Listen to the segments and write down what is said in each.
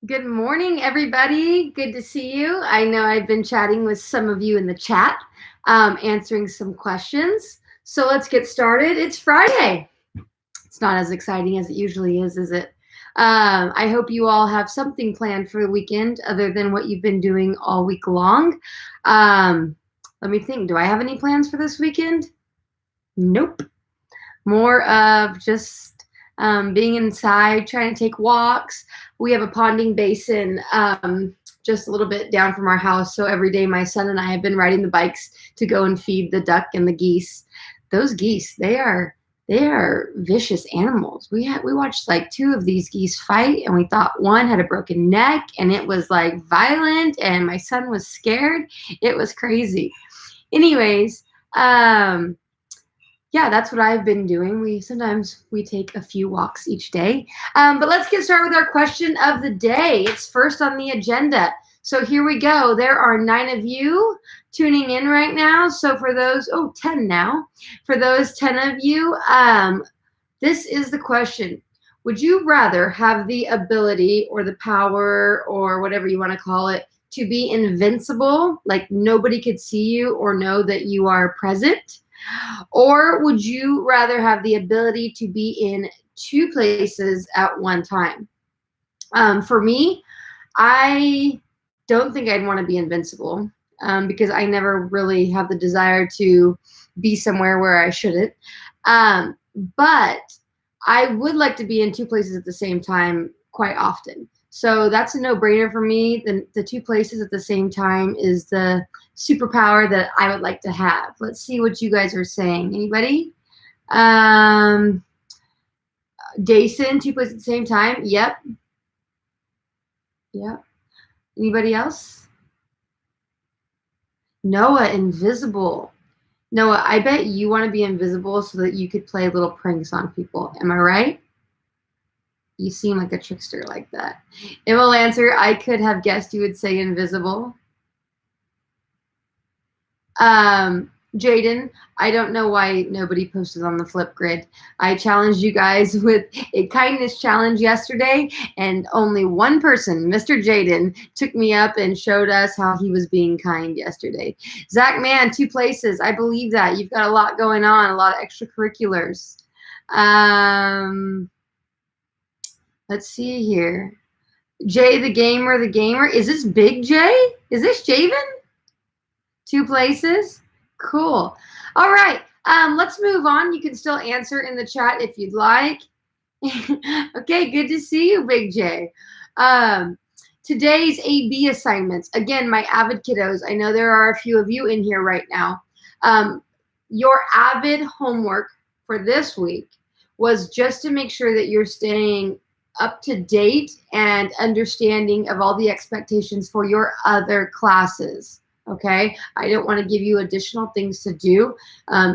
Good morning, everybody. Good to see you. I know I've been chatting with some of you in the chat, answering some questions. So let's get started. It's Friday. It's not as exciting as it usually is it? I hope you all have something planned for the weekend other than what you've been doing all week long. Let me think. Do I have any plans for this weekend? Nope. More of just being inside, trying to take walks. We have a ponding basin just a little bit down from our house. So every day my son and I have been riding the bikes to go and feed the duck and the geese. Those geese, they are vicious animals. We watched like 2 of these geese fight, and we thought one had a broken neck, and it was like violent, and my son was scared. It was crazy. Anyways, yeah, that's what I've been doing. Sometimes we take a few walks each day. But let's get started with our question of the day. It's first on the agenda. So here we go. There are 9 of you tuning in right now. So for those, 10 now. For those 10 of you, this is the question. Would you rather have the ability or the power or whatever you want to call it to be invincible, like nobody could see you or know that you are present? Or would you rather have the ability to be in 2 places at one time? For me, I don't think I'd want to be invincible because I never really have the desire to be somewhere where I shouldn't. But I would like to be in 2 places at the same time quite often. So that's a no-brainer for me. The 2 places at the same time is the superpower that I would like to have. Let's see what you guys are saying. Anybody? Jason, 2 places at the same time. Yep. Yep. Anybody else? Noah, invisible. Noah, I bet you want to be invisible so that you could play little pranks on people. Am I right? You seem like a trickster like that. It will answer, I could have guessed you would say invisible. Jaden, I don't know why nobody posted on the Flipgrid. I challenged you guys with a kindness challenge yesterday, and only one person, Mr. Jaden, took me up and showed us how he was being kind yesterday. Zach, man, 2 places. I believe that. You've got a lot going on, a lot of extracurriculars. Let's see here. Jay the gamer. Is this Big Jay? Is this Javen? 2 places? Cool. All right. Let's move on. You can still answer in the chat if you'd like. Okay, good to see you, Big J. Today's AB assignments. Again, my avid kiddos. I know there are a few of you in here right now. Your avid homework for this week was just to make sure that you're staying up to date and understanding of all the expectations for your other classes. Okay, I don't want to give you additional things to do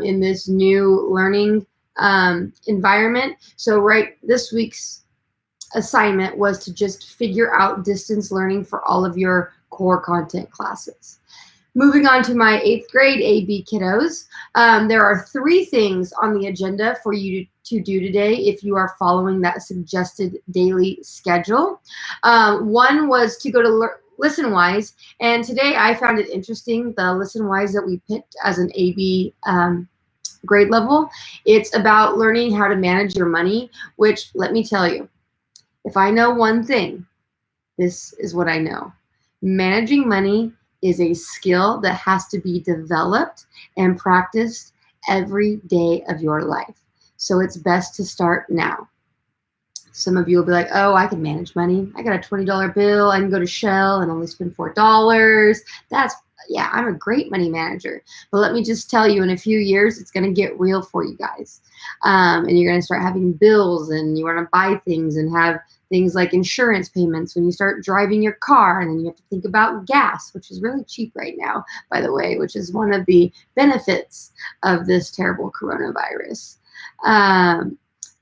in this new learning environment. So this week's assignment was to just figure out distance learning for all of your core content classes. Moving on to my 8th grade AB kiddos, there are 3 things on the agenda for you to do today if you are following that suggested daily schedule. One was to go to ListenWise, and today I found it interesting, the ListenWise that we picked as an AB grade level. It's about learning how to manage your money, which, let me tell you, if I know one thing, this is what I know. Managing money is a skill that has to be developed and practiced every day of your life. So it's best to start now. Some of you will be like, oh, I can manage money. I got a $20 bill. I can go to Shell and only spend $4. Yeah, I'm a great money manager. But let me just tell you, in a few years, it's going to get real for you guys. And you're going to start having bills, and you want to buy things and have things like insurance payments when you start driving your car, and then you have to think about gas, which is really cheap right now, by the way, which is one of the benefits of this terrible coronavirus.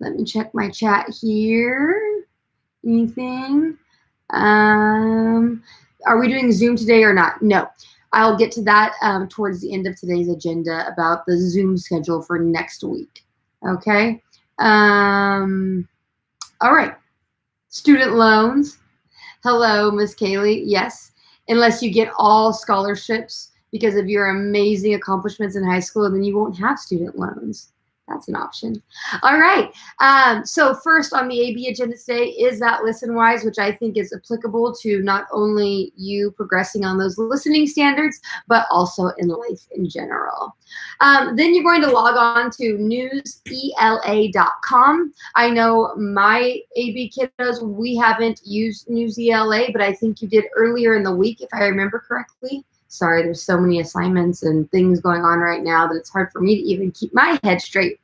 Let me check my chat here. Anything? Are we doing Zoom today or not? No. I'll get to that towards the end of today's agenda about the Zoom schedule for next week. Okay? All right. Student loans. Hello, Miss Kaylee. Yes, unless you get all scholarships because of your amazing accomplishments in high school, then you won't have student loans. That's an option. All right. So first on the AB agenda today is that Listen Wise, which I think is applicable to not only you progressing on those listening standards, but also in life in general. Then you're going to log on to newsela.com. I know my AB kiddos, we haven't used NewsELA, but I think you did earlier in the week, if I remember correctly. Sorry, there's so many assignments and things going on right now that it's hard for me to even keep my head straight.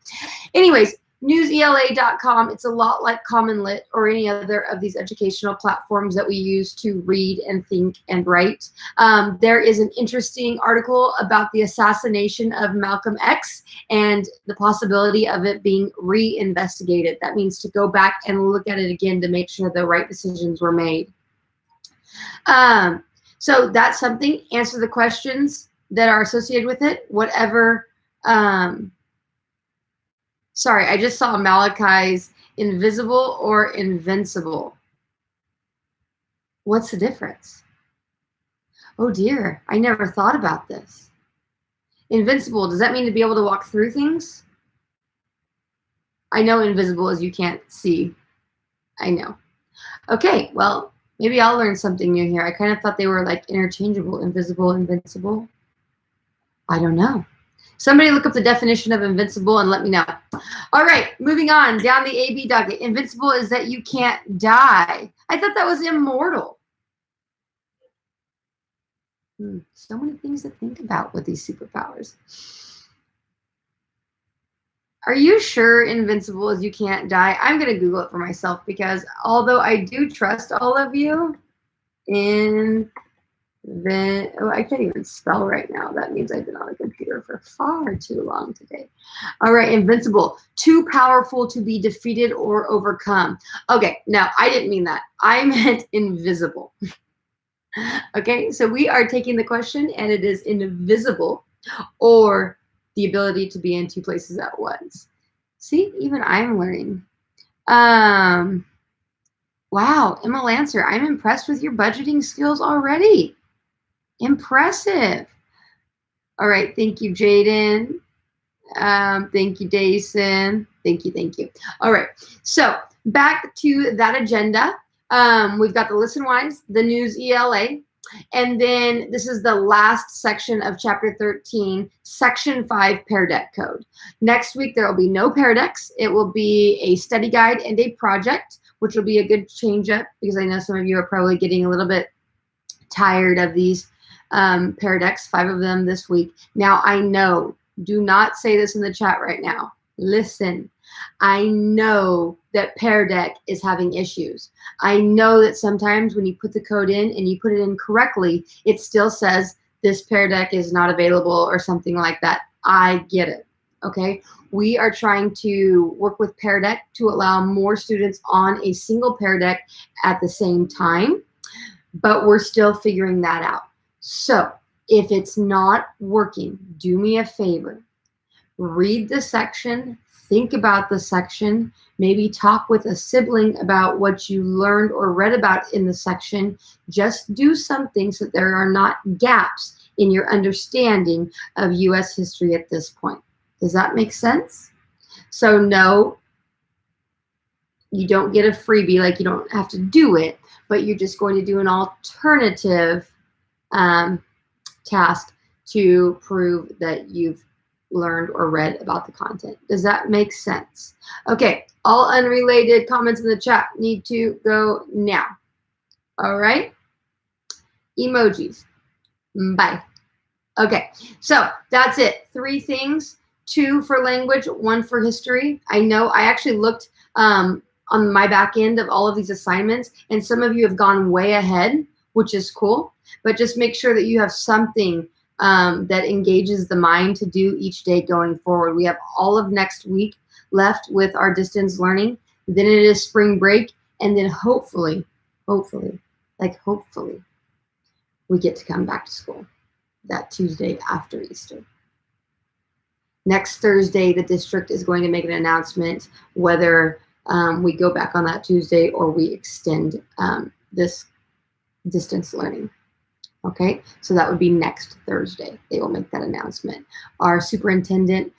Anyways, newsela.com, it's a lot like Common Lit or any other of these educational platforms that we use to read and think and write. There is an interesting article about the assassination of Malcolm X and the possibility of it being reinvestigated. That means to go back and look at it again to make sure the right decisions were made. So that's something. Answer the questions that are associated with it. Whatever. Sorry, I just saw Malachi's invisible or invincible. What's the difference? Oh dear, I never thought about this. Invincible, does that mean to be able to walk through things? I know invisible is you can't see. I know. Okay, well, maybe I'll learn something new here. I kind of thought they were like interchangeable, invisible, invincible. I don't know. Somebody look up the definition of invincible and let me know. All right, moving on down the AB docket. Invincible is that you can't die. I thought that was immortal. So many things to think about with these superpowers. Are you sure invincible is you can't die? I'm going to Google it for myself because although I do trust all of you, I can't even spell right now. That means I've been on the computer for far too long today. All right, invincible, too powerful to be defeated or overcome. Okay, no, I didn't mean that. I meant invisible. Okay, so we are taking the question and it is invisible or the ability to be in two places at once. See, even I'm learning. Wow, Emma Lancer, I'm impressed with your budgeting skills already. Impressive. All right, thank you, Jaden. Thank you, Dason. Thank you. All right, so back to that agenda. We've got the Listen Wise, the News ELA, and then this is the last section of Chapter 13, Section 5, Pear Deck Code. Next week, there will be no Pear Decks. It will be a study guide and a project, which will be a good change up because I know some of you are probably getting a little bit tired of these Pear Decks, 5 of them this week. Now, I know, do not say this in the chat right now. Listen, I know that Pear Deck is having issues. I know that sometimes when you put the code in and you put it in correctly, it still says this Pear Deck is not available or something like that. I get it, okay? We are trying to work with Pear Deck to allow more students on a single Pear Deck at the same time, but we're still figuring that out. So if it's not working, do me a favor. Read the section, think about the section, maybe talk with a sibling about what you learned or read about in the section. Just do something so that there are not gaps in your understanding of U.S. history at this point. Does that make sense? So no, you don't get a freebie, like you don't have to do it, but you're just going to do an alternative task to prove that you've learned or read about the content. Does that make sense? Okay, all unrelated comments in the chat need to go now. All right, emojis, bye. Okay, so that's it. 3 things, 2 for language, 1 for history. I know I actually looked on my back end of all of these assignments, and some of you have gone way ahead, which is cool, but just make sure that you have something that engages the mind to do each day going forward. We have all of next week left with our distance learning. Then it is spring break, and then hopefully, we get to come back to school that Tuesday after Easter. Next Thursday, the district is going to make an announcement whether we go back on that Tuesday or we extend this distance learning. Okay, so that would be next Thursday. They will make that announcement. Our superintendent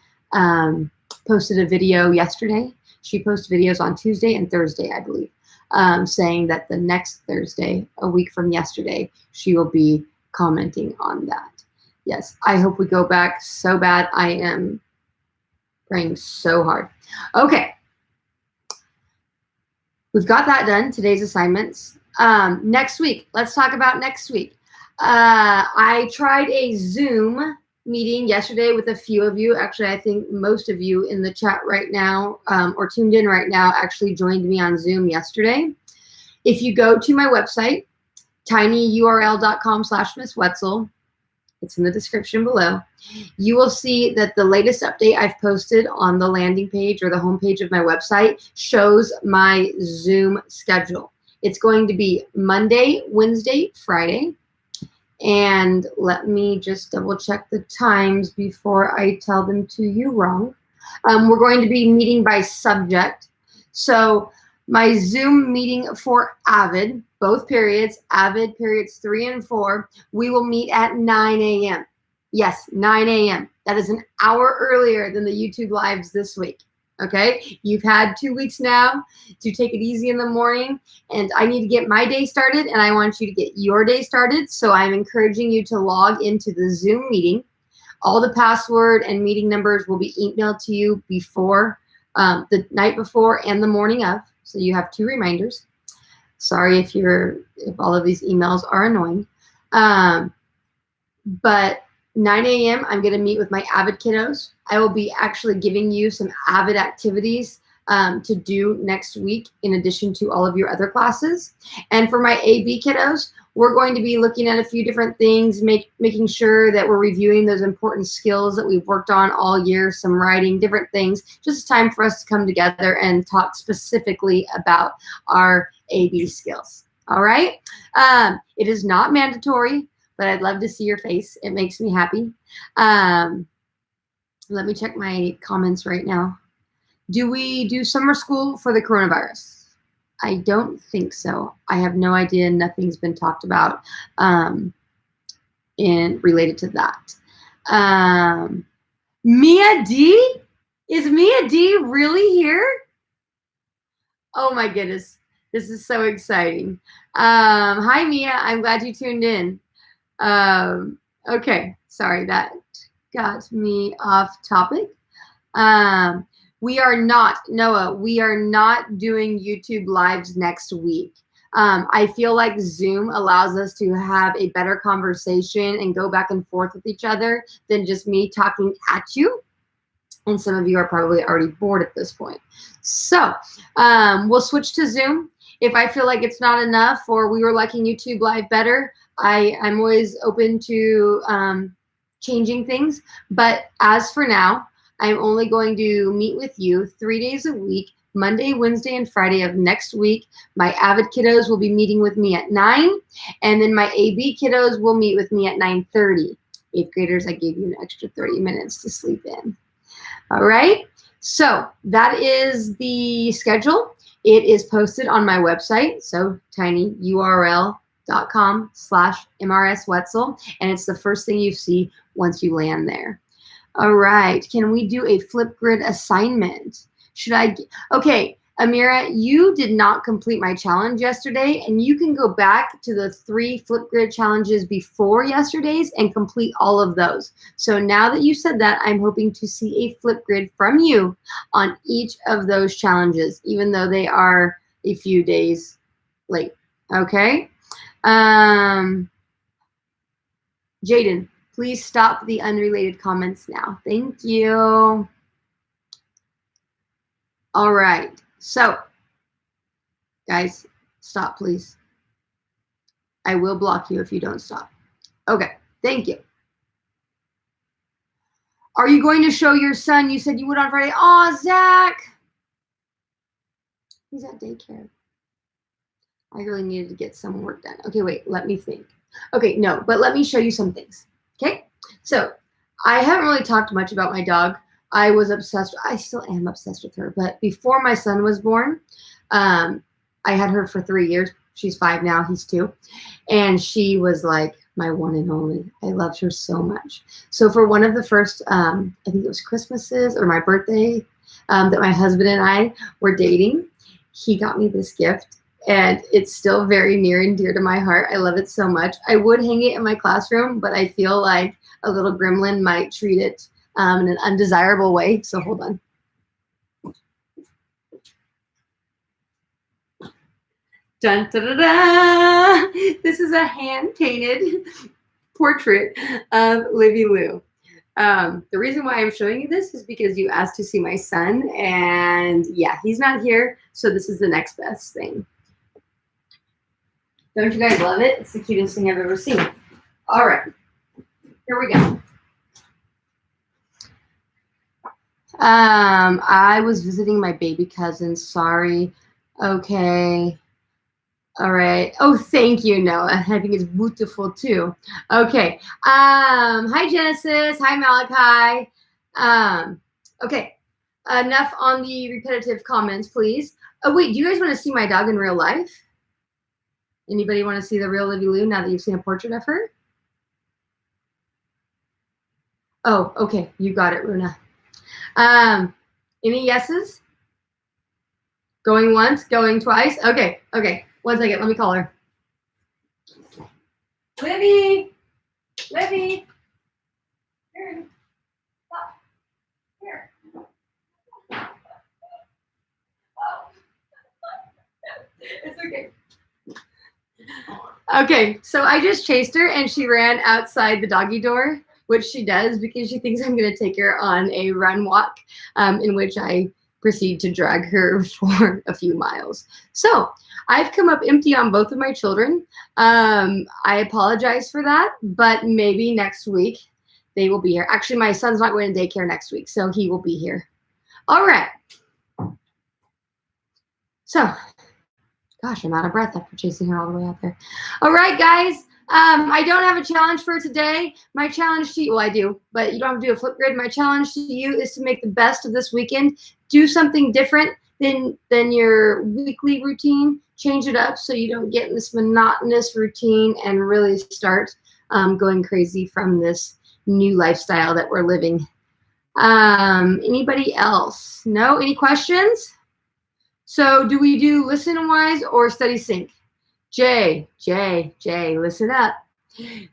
posted a video yesterday. She posts videos on Tuesday and Thursday, I believe, saying that the next Thursday, a week from yesterday, she will be commenting on that. Yes, I hope we go back so bad. I am praying so hard. Okay, we've got that done, today's assignments. Next week, let's talk about next week. I tried a Zoom meeting yesterday with a few of you. Actually, I think most of you in the chat right now or tuned in right now actually joined me on Zoom yesterday. If you go to my website, tinyurl.com/Miss Wetzel, it's in the description below, you will see that the latest update I've posted on the landing page or the homepage of my website shows my Zoom schedule. It's going to be Monday, Wednesday, Friday. And let me just double check the times before I tell them to you wrong. We're going to be meeting by subject. So my Zoom meeting for AVID, both periods, AVID periods 3 and 4, we will meet at 9 a.m. Yes, 9 a.m. That is an hour earlier than the YouTube lives this week. Okay, you've had 2 weeks now to take it easy in the morning, and I need to get my day started, and I want you to get your day started. So I'm encouraging you to log into the Zoom meeting. All the password and meeting numbers will be emailed to you before the night before and the morning of, so you have 2 reminders. Sorry if all of these emails are annoying, but 9 a.m. I'm going to meet with my AVID kiddos. I will be actually giving you some AVID activities to do next week in addition to all of your other classes. And for my AB kiddos, we're going to be looking at a few different things, making sure that we're reviewing those important skills that we've worked on all year, some writing, different things. Just time for us to come together and talk specifically about our AB skills. All right? It is not mandatory, but I'd love to see your face. It makes me happy. Let me check my comments right now. Do we do summer school for the coronavirus? I don't think so. I have no idea. Nothing's been talked about related to that. Mia D? Is Mia D really here? Oh my goodness. This is so exciting. Hi, Mia. I'm glad you tuned in. Okay, sorry, that got me off topic. We are not, Noah, we are not doing YouTube lives next week. I feel like Zoom allows us to have a better conversation and go back and forth with each other than just me talking at you. And some of you are probably already bored at this point. So we'll switch to Zoom. If I feel like it's not enough or we were liking YouTube live better, I'm always open to changing things. But as for now, I'm only going to meet with you 3 days a week, Monday, Wednesday, and Friday of next week. My AVID kiddos will be meeting with me at 9, and then my AB kiddos will meet with me at 9:30. 8th graders, I gave you an extra 30 minutes to sleep in. All right, so that is the schedule. It is posted on my website, so tinyurl.com/MRS Wetzel, and it's the first thing you see once you land there. All right, can we do a Flipgrid assignment? Okay, Amira, you did not complete my challenge yesterday, and you can go back to the 3 Flipgrid challenges before yesterday's and complete all of those. So now that you said that, I'm hoping to see a Flipgrid from you on each of those challenges, even though they are a few days late, okay? Jaden, please stop the unrelated comments now. Thank you. All right. So, guys, stop, please. I will block you if you don't stop. Okay. Thank you. Are you going to show your son? You said you would on Friday. Aw, Zach. He's at daycare. I really needed to get some work done. Okay, wait. Let me think. Okay, no, but let me show you some things. Okay, so I haven't really talked much about my dog. I still am obsessed with her, but before my son was born, I had her for 3 years. she's 5 now, he's 2. And she was like my one and only. I loved her so much. So for one of the first, I think it was Christmases or my birthday, that my husband and I were dating, he got me this gift. And it's still very near and dear to my heart. I love it so much. I would hang it in my classroom, but I feel like a little gremlin might treat it in an undesirable way. So hold on. Dun, da, da, da. This is a hand-painted portrait of Livy Lou. The reason why I'm showing you this is because you asked to see my son, and yeah, he's not here, so this is the next best thing. Don't you guys love it? It's the cutest thing I've ever seen. All right, here we go. I was visiting my baby cousin. Sorry. Okay. All right. Oh, thank you, Noah. I think it's beautiful too. Okay. Hi, Genesis. Hi, Malachi. Okay. Enough on the repetitive comments, please. Oh, wait. Do you guys want to see my dog in real life? Anybody want to see the real Livy Lou now that you've seen a portrait of her? Oh, okay. You got it, Runa. Any yeses? Going once, going twice? Okay, okay. 1 second, let me call her. Livy! Livy! Here. Stop. Here. Oh. It's okay. Okay, so I just chased her and she ran outside the doggy door, which she does because she thinks I'm going to take her on a run walk, in which I proceed to drag her for a few miles. So I've come up empty on both of my children. I apologize for that, but maybe next week they will be here. Actually, my son's not going to daycare next week, so he will be here. All right. So, gosh, I'm out of breath after chasing her all the way out there. All right, guys. I don't have a challenge for today. My challenge to you, well, I do, but you don't have to do a flip grid. My challenge to you is to make the best of this weekend. Do something different than your weekly routine. Change it up so you don't get in this monotonous routine and really start going crazy from this new lifestyle that we're living. Anybody else? No? Any questions? So do we do listen wise or study sync? Jay, listen up.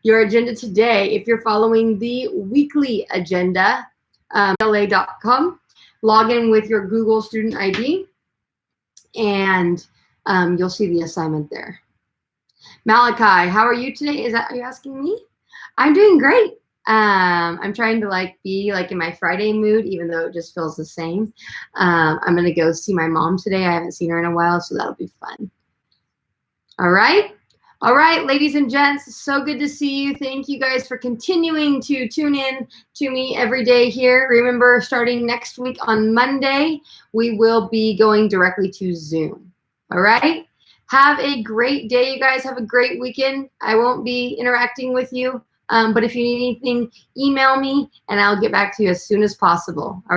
Your agenda today, if you're following the weekly agenda, la.com, log in with your Google student ID, and you'll see the assignment there. Malachi, how are you today? Are you asking me? I'm doing great. I'm trying to be in my Friday mood, even though it just feels the same. I'm gonna go see my mom today. I haven't seen her in a while, so that'll be fun. All right. All right, ladies and gents, so good to see you. Thank you guys for continuing to tune in to me every day here. Remember, starting next week on Monday, we will be going directly to Zoom. All right. Have a great day, you guys. Have a great weekend. I won't be interacting with you, but if you need anything, email me and I'll get back to you as soon as possible. All right.